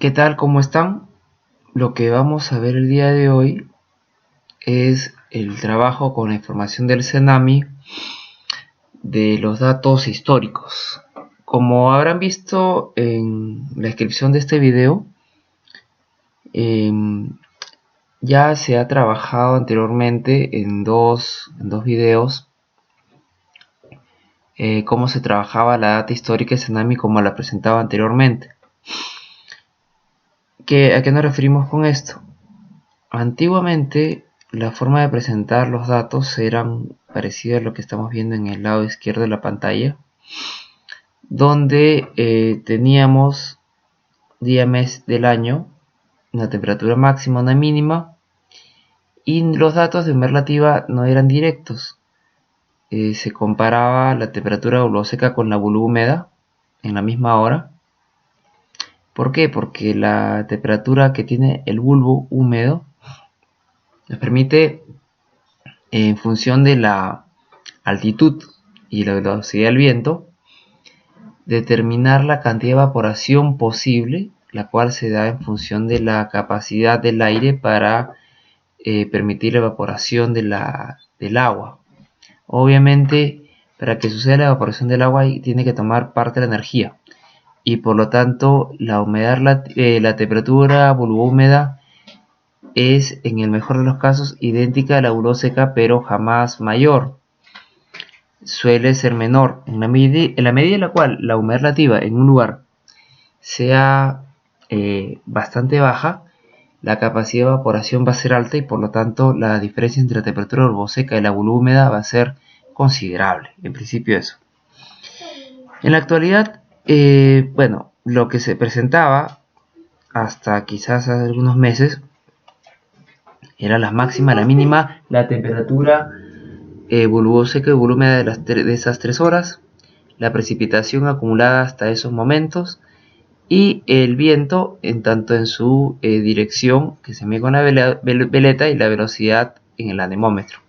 ¿Qué tal? ¿Cómo están? Lo que vamos a ver el día de hoy es el trabajo con la información del Cenami de los datos históricos. Como habrán visto en la descripción de este video, eh, ya se ha trabajado anteriormente en dos videos cómo se trabajaba la data histórica de Cenami como la presentaba anteriormente. ¿A qué nos referimos con esto? Antiguamente la forma de presentar los datos eran parecidas a lo que estamos viendo en el lado izquierdo de la pantalla, donde teníamos día, mes del año, una temperatura máxima, una mínima, y los datos de humedad relativa no eran directos. Se comparaba la temperatura seca con la bulbo húmeda en la misma hora. ¿Por qué? Porque la temperatura que tiene el bulbo húmedo nos permite, en función de la altitud y la velocidad del viento, determinar la cantidad de evaporación posible, la cual se da en función de la capacidad del aire para permitir la evaporación del agua. Obviamente, para que suceda la evaporación del agua tiene que tomar parte de la energía, y por lo tanto la humedad, la temperatura bulbohúmeda es, en el mejor de los casos, idéntica a la bulboseca, pero jamás mayor. Suele ser menor. En la medida en la cual la humedad relativa en un lugar sea bastante baja, la capacidad de evaporación va a ser alta, y por lo tanto la diferencia entre la temperatura bulboseca y la bulbohúmeda va a ser considerable. En principio eso. En la actualidad, bueno, lo que se presentaba hasta quizás hace algunos meses era la máxima, la mínima, la temperatura bulboseca y bulbohúmeda de esas 3 horas, la precipitación acumulada hasta esos momentos, y el viento en tanto en su dirección, que se mide con la veleta, y la velocidad en el anemómetro.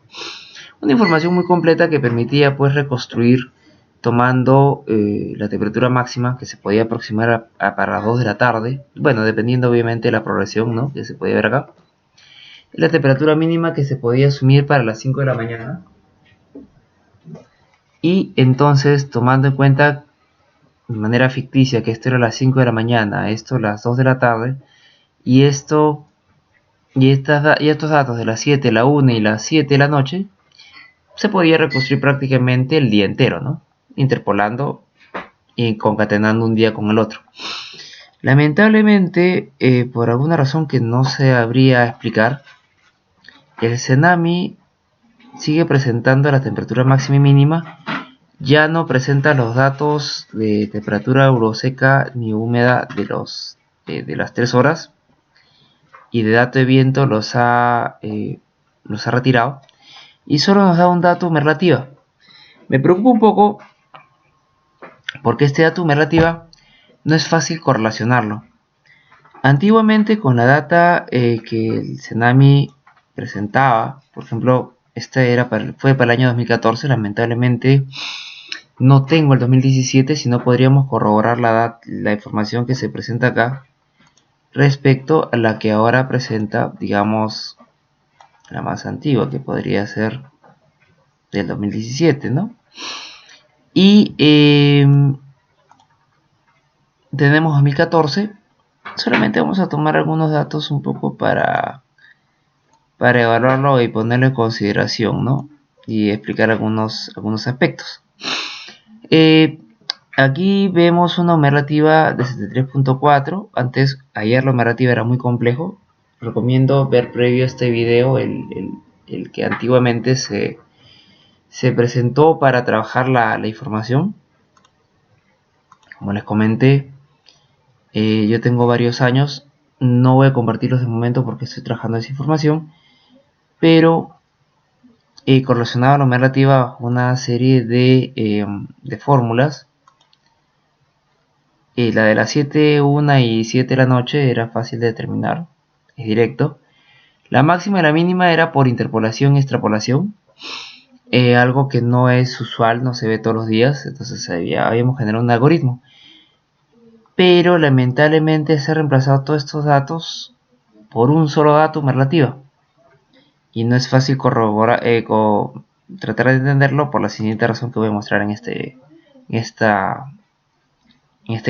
Una información muy completa que permitía pues reconstruir tomando la temperatura máxima, que se podía aproximar para las 2 de la tarde, bueno, dependiendo obviamente de la progresión, ¿no?, que se podía ver acá, la temperatura mínima que se podía asumir para las 5 de la mañana, y entonces, tomando en cuenta de manera ficticia que esto era las 5 de la mañana, esto las 2 de la tarde, y estos datos de las 7, la 1 y las 7 de la noche, se podía reconstruir prácticamente el día entero, ¿no?, interpolando y concatenando un día con el otro. Lamentablemente, por alguna razón que no se habría a explicar, el Cenami sigue presentando la temperatura máxima y mínima. Ya no presenta los datos de temperatura bulboseca ni húmeda de las 3 horas, y de dato de viento los ha retirado, y solo nos da un dato de humedad relativa. Me preocupa un poco porque este dato de humedad relativa no es fácil correlacionarlo. Antiguamente, con la data que el Cenami presentaba, por ejemplo, esta fue para el año 2014, lamentablemente no tengo el 2017, si no podríamos corroborar la información que se presenta acá respecto a la que ahora presenta, digamos, la más antigua, que podría ser del 2017, ¿no? Y tenemos 2014. Solamente vamos a tomar algunos datos un poco para evaluarlo y ponerlo en consideración, ¿no?, y explicar algunos aspectos. Aquí vemos una humedad relativa de 73.4. Ayer la humedad relativa era muy complejo. Recomiendo ver previo a este video el que antiguamente se presentó para trabajar la información. Como les comenté, yo tengo varios años. No voy a compartirlos de momento porque estoy trabajando esa información, pero correlacionado a la humedad relativa bajo una serie de fórmulas. La de las 7, 1 y 7 de la noche era fácil de determinar, es directo. La máxima y la mínima era por interpolación y extrapolación, algo que no es usual, no se ve todos los días. Entonces habíamos generado un algoritmo. pero lamentablemente se han reemplazado todos estos datos por un solo dato, humedad relativa, y no es fácil corroborar, tratar de entenderlo por la siguiente razón que voy a mostrar en este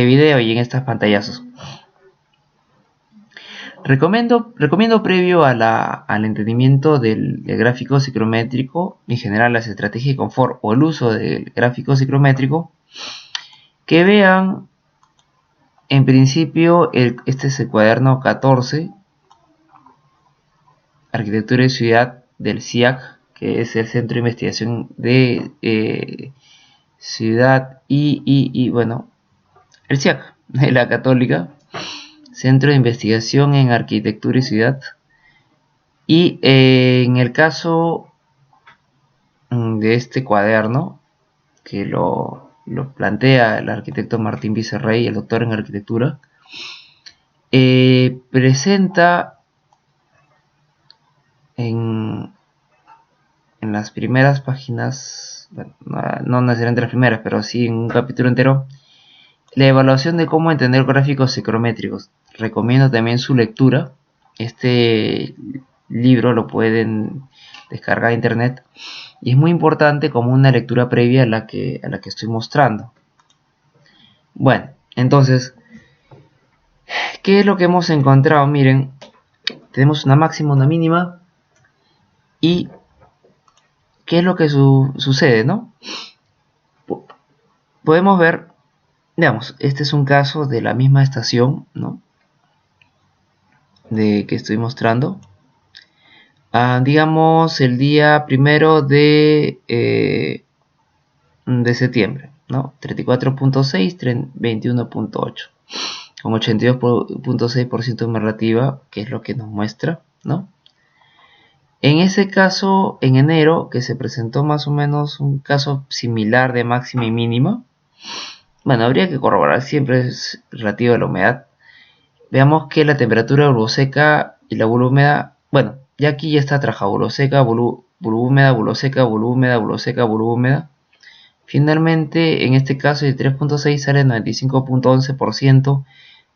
video y en estas pantallazos. Recomiendo previo al entendimiento del gráfico ciclométrico, en general las estrategias de confort o el uso del gráfico ciclométrico, que vean en principio este es el cuaderno 14, Arquitectura y Ciudad del CIAC, que es el Centro de Investigación de Ciudad y bueno, el CIAC de la Católica, Centro de Investigación en Arquitectura y Ciudad. Y en el caso de este cuaderno, que lo plantea el arquitecto Martín Vicerrey, el doctor en arquitectura, presenta en las primeras páginas, bueno, no necesariamente las primeras, pero sí en un capítulo entero, la evaluación de cómo entender gráficos ciclométricos. Recomiendo también su lectura. Este libro lo pueden descargar de internet y es muy importante como una lectura previa a la que estoy mostrando. Bueno, entonces, ¿qué es lo que hemos encontrado? Miren, tenemos una máxima, una mínima, y ¿qué es lo que sucede, no? Podemos ver, digamos, este es un caso de la misma estación, ¿no? De que estoy mostrando. Digamos el día 1 de septiembre, ¿no? 34.6, 21.8, con 82.6% de humedad relativa, que es lo que nos muestra, ¿no? En ese caso, en enero, que se presentó más o menos un caso similar de máxima y mínima, bueno, habría que corroborar, siempre es relativo a la humedad. Veamos que la temperatura bulboseca y la bulhúmeda, bueno, ya aquí ya está trabajado, bulboseca, bulhúmeda, bulboseca, bulhúmeda, bulboseca, bulhúmeda. Finalmente, en este caso de 3.6 sale 95.11%,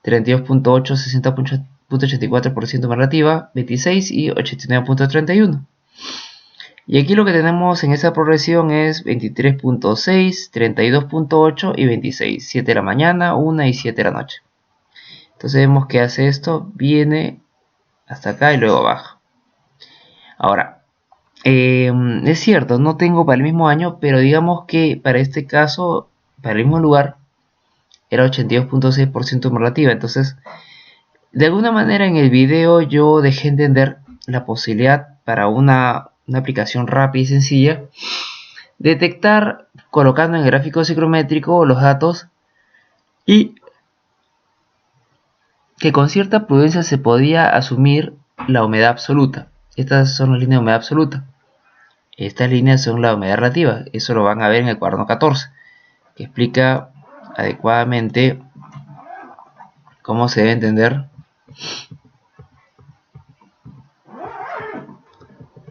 32.8, 60.84% relativa, 26 y 89.31. Y aquí lo que tenemos en esa progresión es 23.6, 32.8 y 26, 7 de la mañana, 1 y 7 de la noche. Entonces vemos que hace esto, viene hasta acá y luego baja. Ahora, es cierto, no tengo para el mismo año, pero digamos que para este caso, para el mismo lugar, era 82.6% relativa. Entonces, de alguna manera en el video yo dejé entender la posibilidad para una aplicación rápida y sencilla, detectar colocando en el gráfico ciclométrico los datos y que con cierta prudencia se podía asumir la humedad absoluta. Estas son las líneas de humedad absoluta. Estas líneas son la humedad relativa. Eso lo van a ver en el cuaderno 14, que explica adecuadamente cómo se debe entender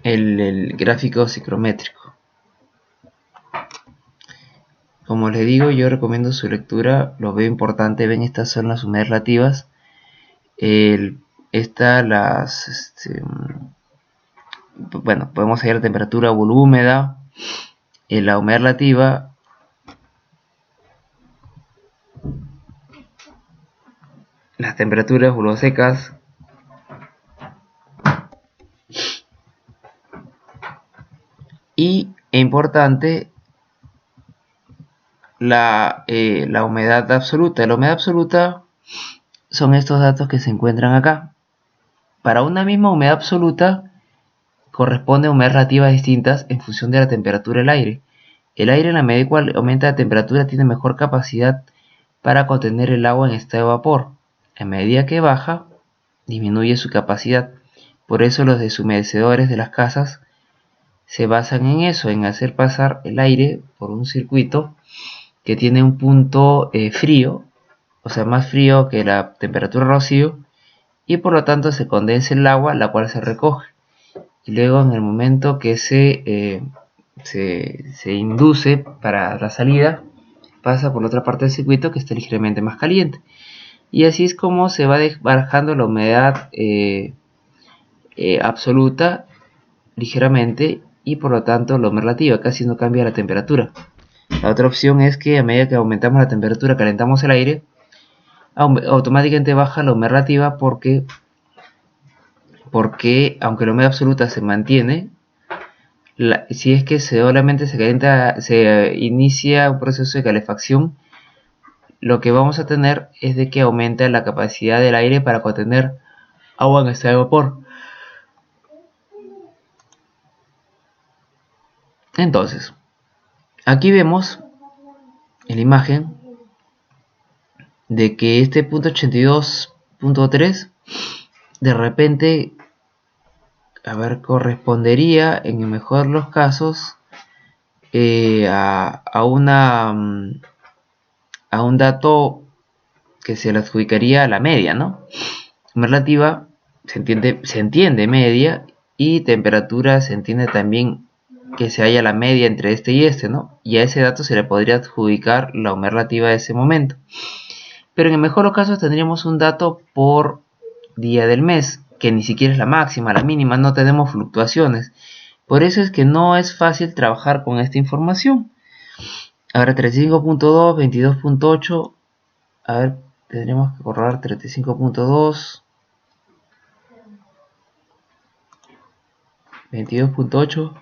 el gráfico ciclométrico. Como les digo, yo recomiendo su lectura, lo veo importante. Ven, estas son las humedades relativas. Bueno, podemos hallar la temperatura volhúmeda, la humedad relativa, las temperaturas bulbosecas, y es importante la humedad absoluta. La humedad absoluta son estos datos que se encuentran acá. Para una misma humedad absoluta corresponde a humedades relativas distintas en función de la temperatura del aire. El aire, en la medida en cual aumenta la temperatura, tiene mejor capacidad para contener el agua en estado de vapor. A medida que baja, disminuye su capacidad. Por eso los deshumedecedores de las casas se basan en eso, en hacer pasar el aire por un circuito que tiene un punto frío, o sea, más frío que la temperatura rocío, y por lo tanto se condensa el agua, la cual se recoge. Y luego, en el momento que se induce para la salida, pasa por la otra parte del circuito que está ligeramente más caliente. y así es como se va bajando la humedad absoluta ligeramente, y por lo tanto la humedad relativa casi no cambia la temperatura. La otra opción es que a medida que aumentamos la temperatura, calentamos el aire, automáticamente baja la humedad relativa porque aunque la humedad absoluta se mantiene, si es que solamente se inicia un proceso de calefacción, lo que vamos a tener es de que aumenta la capacidad del aire para contener agua en estado de vapor. Entonces, aquí vemos en la imagen de que este punto 82.3 de repente, correspondería en el mejor de los casos a un dato que se le adjudicaría a la media, ¿no? Relativa se entiende media, y temperatura se entiende también que se halla la media entre este y este, ¿no? Y a ese dato se le podría adjudicar la humedad relativa de ese momento. Pero en el mejor de los casos tendríamos un dato por día del mes, que ni siquiera es la máxima, la mínima, no tenemos fluctuaciones. Por eso es que no es fácil trabajar con esta información. Ahora 35.2, 22.8, a ver, tendremos que corroborar 35.2, 22.8.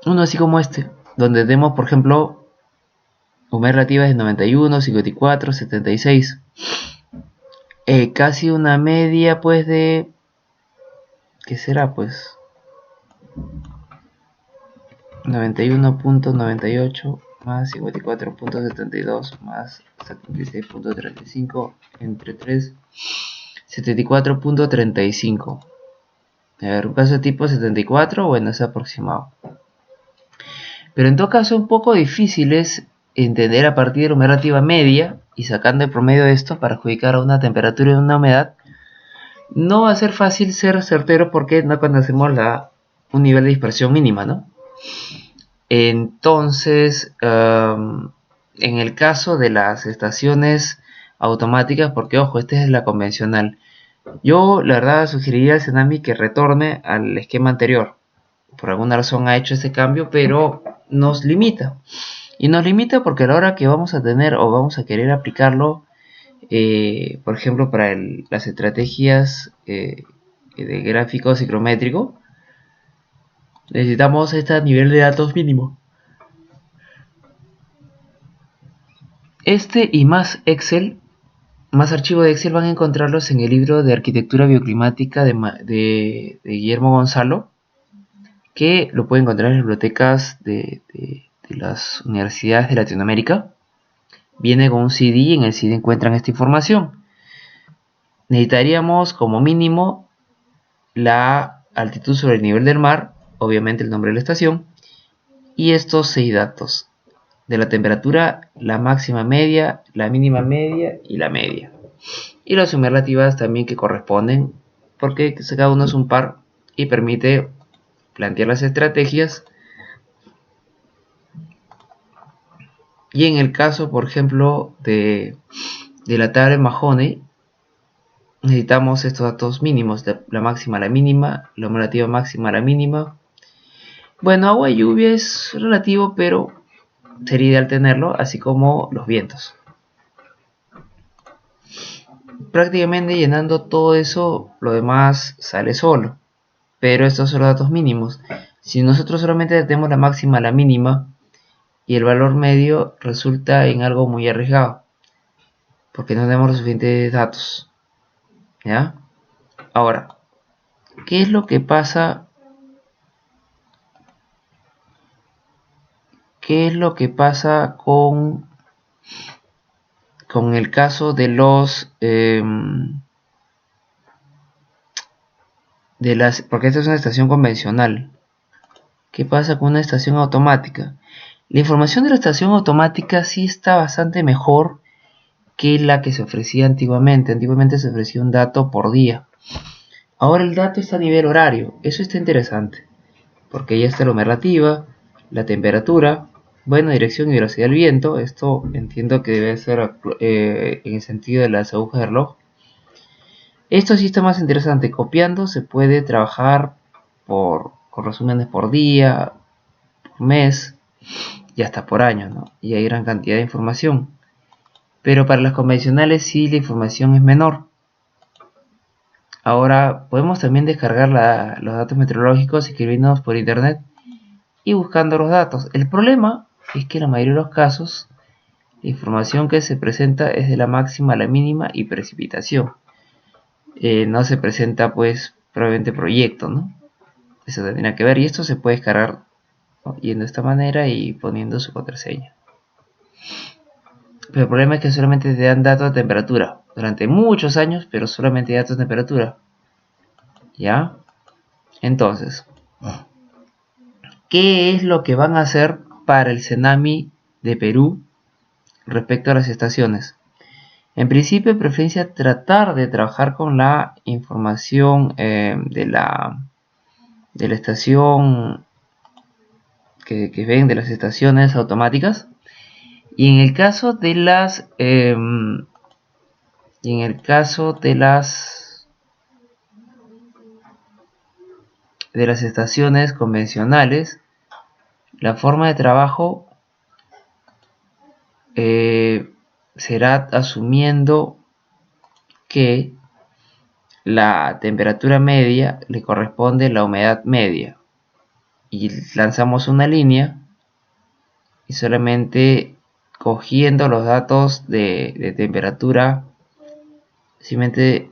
Uno así como este, donde tenemos, por ejemplo, humedad relativa de 91, 54, 76. Casi una media, pues, de... ¿qué será, pues? 91.98 más 54.72 más 76.35 entre 3, 74.35. A ver, un caso de tipo 74, bueno, es aproximado. Pero en todo caso, un poco difícil es entender a partir de la humedad relativa media y sacando el promedio de esto para adjudicar a una temperatura y una humedad. No va a ser fácil ser certero porque no conocemos un nivel de dispersión mínima, ¿no? Entonces, en el caso de las estaciones automáticas, porque ojo, esta es la convencional, yo la verdad sugeriría al Cenami que retorne al esquema anterior. Por alguna razón ha hecho ese cambio, pero nos limita. Y nos limita porque a la hora que vamos a tener o vamos a querer aplicarlo, por ejemplo, para las estrategias de gráfico psicométrico, necesitamos este nivel de datos mínimo. Este y más Excel, más archivos de Excel van a encontrarlos en el libro de Arquitectura Bioclimática de Guillermo Gonzalo, que lo pueden encontrar en las bibliotecas de las universidades de Latinoamérica. Viene con un CD y en el CD encuentran esta información. Necesitaríamos como mínimo la altitud sobre el nivel del mar, obviamente el nombre de la estación, y estos 6 datos. De la temperatura, la máxima media, la mínima media y la media. Y las humedades relativas también que corresponden, porque cada uno es un par y permite plantear las estrategias. Y en el caso, por ejemplo, de la tabla de Mahoney, necesitamos estos datos mínimos, la máxima, la mínima, la humedad relativa máxima, la mínima. Bueno, agua y lluvia es relativo, pero sería ideal tenerlo, así como los vientos. Prácticamente llenando todo eso, lo demás sale solo. Pero estos son los datos mínimos. Si nosotros solamente tenemos la máxima, la mínima y el valor medio, resulta en algo muy arriesgado, porque no tenemos los suficientes datos. ¿Ya? Ahora, ¿qué es lo que pasa? ¿Qué es lo que pasa con el caso de los porque esta es una estación convencional? ¿Qué pasa con una estación automática? La información de la estación automática sí está bastante mejor que la que se ofrecía antiguamente. Antiguamente se ofrecía un dato por día. Ahora el dato está a nivel horario. Eso está interesante, porque ya está la humedad relativa, la temperatura, Bueno, dirección y velocidad del viento. Esto entiendo que debe ser en el sentido de las agujas de reloj. Esto sí está más interesante. Copiando se puede trabajar con resúmenes por día, por mes y hasta por año, ¿no? Y hay gran cantidad de información. Pero para las convencionales sí la información es menor. Ahora podemos también descargar los datos meteorológicos escribiéndonos por internet y buscando los datos. El problema es que en la mayoría de los casos la información que se presenta es de la máxima a la mínima y precipitación. No se presenta pues probablemente proyecto, ¿no? Eso tendría que ver y esto se puede descargar, ¿no? Yendo de esta manera y poniendo su contraseña. Pero el problema es que solamente te dan datos de temperatura durante muchos años, pero solamente datos de temperatura. ¿Ya? Entonces, ¿qué es lo que van a hacer para el tsunami de Perú respecto a las estaciones? En principio, de preferencia, tratar de trabajar con la información de la estación que ven de las estaciones automáticas. Y en el caso de las estaciones convencionales, la forma de trabajo será asumiendo que la temperatura media le corresponde a la humedad media y lanzamos una línea y solamente cogiendo los datos de temperatura simplemente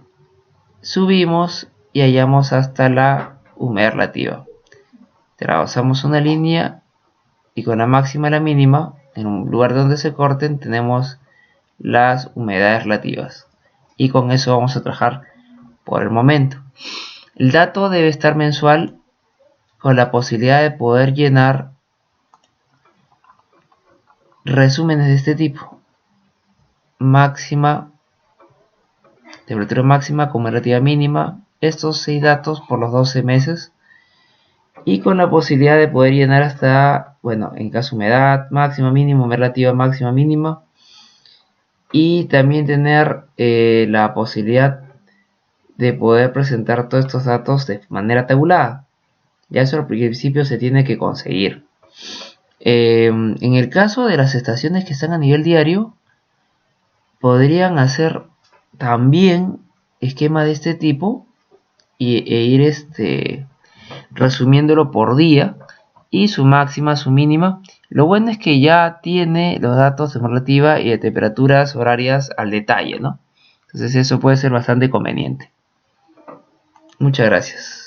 subimos y hallamos hasta la humedad relativa. Trazamos una línea y con la máxima y la mínima en un lugar donde se corten tenemos las humedades relativas y con eso vamos a trabajar por el momento. El dato debe estar mensual con la posibilidad de poder llenar resúmenes de este tipo: máxima, temperatura máxima con relativa mínima, estos 6 datos por los 12 meses y con la posibilidad de poder llenar hasta, bueno, en caso humedad máxima, mínima, relativa máxima, mínima, y también tener la posibilidad de poder presentar todos estos datos de manera tabulada. Ya eso al principio se tiene que conseguir. En el caso de las estaciones que están a nivel diario, podrían hacer también esquema de este tipo e ir resumiéndolo por día y su máxima, su mínima. Lo bueno es que ya tiene los datos de relativa y de temperaturas horarias al detalle, ¿no? Entonces eso puede ser bastante conveniente. Muchas gracias.